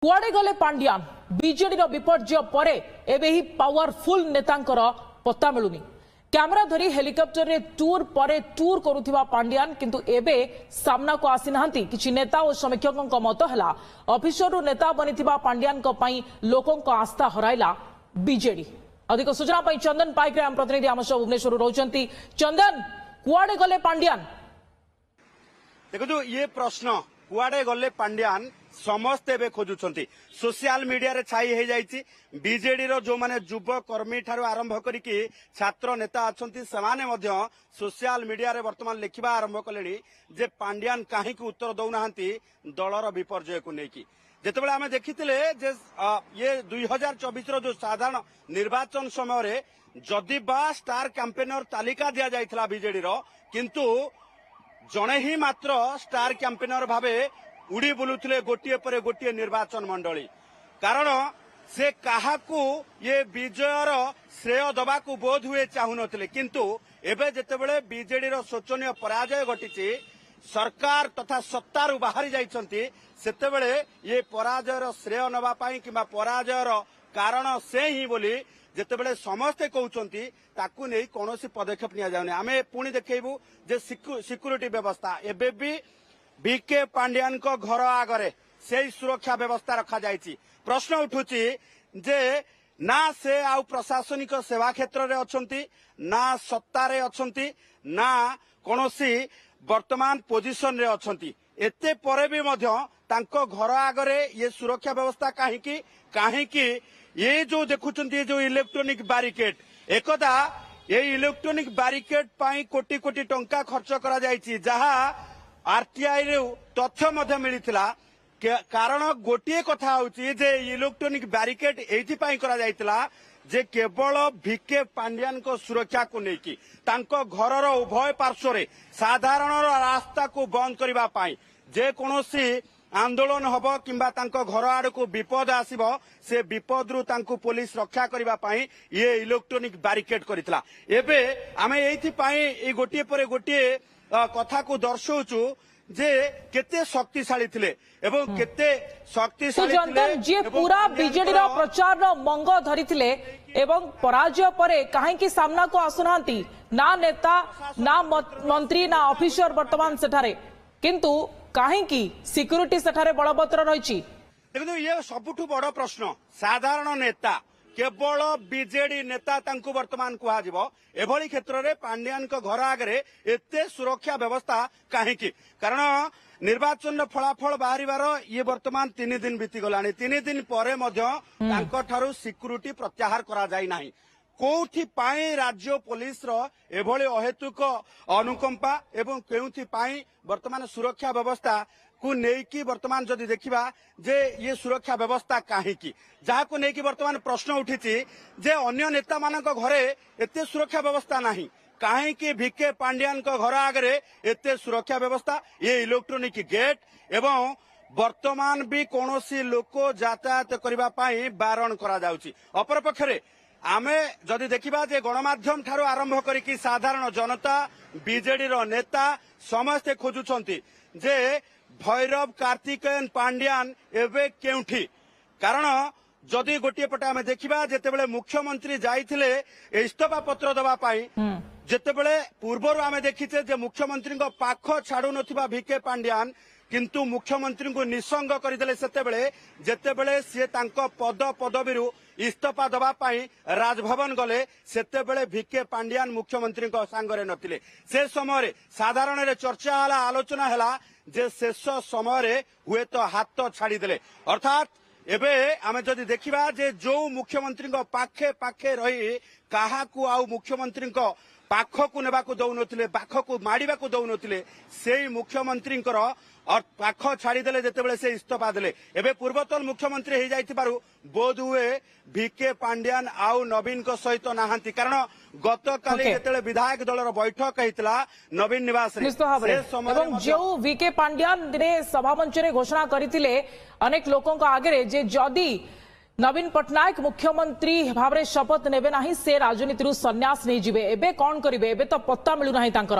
कुआडे गले पांड्यान बीजेडी विपर्जय पर एवं पावरफुल नेतांकर पत्ता मिलुनी। कैमेरा धरी हेलिकॉप्टर रे टूर पर टूर करुथिबा पांड्यान किंतु एबे सामना को आसी नाहंती। किछि नेता और समीक्षकों मत है ऑफिसर नेता बनिथिबा पांड्यान लोकों आस्था हराइला बीजेडी। अधिक सूचना चंदन पाइक आम प्रतिनिधि आम सह भुवनेश्वर रोचंती। चंदन, कुआडे गले पांड्यान? देखो ये प्रश्न कुआडे गले पांड्यान समस्ते एवं खोजुंट सोशल मीडिया रे छाई हो जाइए। बीजेडी जो माने युव कर्मी ठारू आरंभ करिकी छात्र नेता अच्छी से सोशल मीडिया रे वर्तमान लिखा आरंभ कले जे पांड्यान कहीं उत्तर दौना दलर विपर्जय को लेकिन जितेबाला आम देखी जे ये 2024 जो साधारण निर्वाचन समय जदि बा स्टार कैंपेनर तालिका दि जाइथिला बीजेडी किंतु जणे ही मात्र स्टार कैंपेनर भावे उड़ी बुलुथिले गोटिए पर गोटिए निर्वाचन मंडली। कारण से काहाकू ये विजयर श्रेय दबाकू बोध हुए चाहू नथिले किंतु एबे जेतेबेले बीजेडी शोचनीय पराजय घटी सरकार तथा सत्तारू बाहरी जाइछंती सेतेबेले ये पराजयर श्रेय नबा पाई किंबा पराजयर कारण से ही बोली जेतेबेले समस्ते कहउछंती ताकू नै कोनोसी पदक्षेप निया जाउनी। आमे पुणी देखैबू जे सिक्युरिटी व्यवस्था एबे भी बीके पांड्यान को घर आगरे से सुरक्षा व्यवस्था रखा जाइछि। प्रश्न उठुछि जे ना से आउ प्रशासनिक सेवा क्षेत्र रे अछंती ना सत्ता रे अछंती ना कोनोसी वर्तमान पोजिशन रे अछंती। एते परे भी मध्य तांको घर आगरे ये सुरक्षा व्यवस्था काहेकि ये जो देखुछंती जो इलेक्ट्रॉनिक बैरिकेड एकदा ये इलेक्ट्रॉनिक बैरिकेड पाई कोटी कोटी टंका खर्च करा जाइछि जहा आरटीआई रे तथ्य मध्य मिलिथिला। कारण गोटे कथा होची जे इलेक्ट्रॉनिक बैरिकेड एथि पाई करा जाइतिला जे केवल भिके पांड्यान को सुरक्षा को लेकी तांको घरर उभय पार्श्व रे साधारण रास्ता को बंद करबा पाई जे कोनोसी आंदोलन हबो किंबा तांको घर आड़ को विपद आसीबो से विपद रु तांको पुलिस रक्षा करबा पाई ये इलेक्ट्रॉनिक बैरिकेड करितला। एबे आमे एथि पाई ए गोटिए पर गोटिए कथा को दर्शाऊचु जे केते शक्तिशाली थिले एवं केते शक्तिशाली थिले जे पूरा बीजेडी रो प्रचार रो मंग धरिथिले एवं पराजय परे काहे कि सामना को आसुनांती ना नेता ना मंत्री ना ऑफिसर वर्तमान सेठारे किंतु काहे कि सिक्युरिटी सेठारे बलवत्तर रहिछि। देखो ये सबुठु बड़ प्रश्न साधारण नेता केवल बीजेडी नेता तांको वर्तमान कुहाजिबो एभली क्षेत्र रे पांड्यान को घर आगरे एते सुरक्षा व्यवस्था काहेकि कारण निर्वाचन फलाफल बाहरिबार ये वर्तमान 3 दिन बीती गलानी 3 दिन परे मध्य तांको ठारू सिक्युरिटी प्रत्याहार करा जाय नाही। कोउथि पाई राज्य पुलिस रो एभली अहेतुक अनुकंपा एवं केउथि पाई वर्तमान सुरक्षा व्यवस्था को नेकी वर्तमान जदि देखिबा जे ये सुरक्षा व्यवस्था काहेकि जहा को नेकी वर्तमान प्रश्न उठिछि जे अन्य नेता मानक घरे एते सुरक्षा व्यवस्था नाही काहेकि भिके पांड्यान को घर आगरे एते सुरक्षा व्यवस्था ये इलेक्ट्रॉनिक गेट एवं वर्तमान भी कोनोसी लोक यातायात करबा पाई बारण करा जाउछि। अपर पक्षरे आमे जदि देखिबा जे गणमाध्यम ठारू आरंभ करिकी साधारण जनता बीजेडी रो नेता समस्ते खोजुछंती जे भैरव कार्तिकेयन पांड्यान एवं केउठी। कारण जदि गोटे पटे आम देखा जितेबाला मुख्यमंत्री जाइथिले इस्तीफा पत्र दबा पाई जितेबाला पूर्वर आम देखीचे जे मुख्यमंत्री पाख छाड़ू नथिबा भिके पांड्यान किंतु मुख्यमंत्री को निसंग करदेले सेतेबेले जेतेबेले सी तांको पद पदवी इस्तीफा दबा पाई राजभवन गले सेतेबेले भिके पांड्यान मुख्यमंत्री सांगरे नथिले। से समय साधारण रे चर्चा हला आलोचना हला जे शेष समय हुए तो हाथ छाड़ीदेले अर्थात एबे आमे जदि देखिबा जे जो मुख्यमंत्री पाखे पाखे रही काहाकू आउ मुख्यमंत्री पाखकू नेबाकू दौनथिले पाखकू माड़ीबाकू दौनथिले सेही मुख्यमंत्री और पाख छाड़ीदेले जेतेबेले से इस्तीफा देले। एबे पूर्वतन मुख्यमंत्री हो जाइथिबारु बोध हुए भिके पांड्यान आउ नवीन को सहित नाहांती कारण गतकाली जेतेबेले विधायक दलर बैठक हेतिला नवीन निवास रे से समय जो भिके पांड्यान दिने सभा मंच रे घोषणा करथिले अनेक लोकों को आगे जे जदी नवीन पटनायक मुख्यमंत्री भाव में शपथ नेबे नाही से राजनीति संन्यास नहीं जिबे एबे कौन करिवे एबे तो पत्ता मिलु नाही तांकर।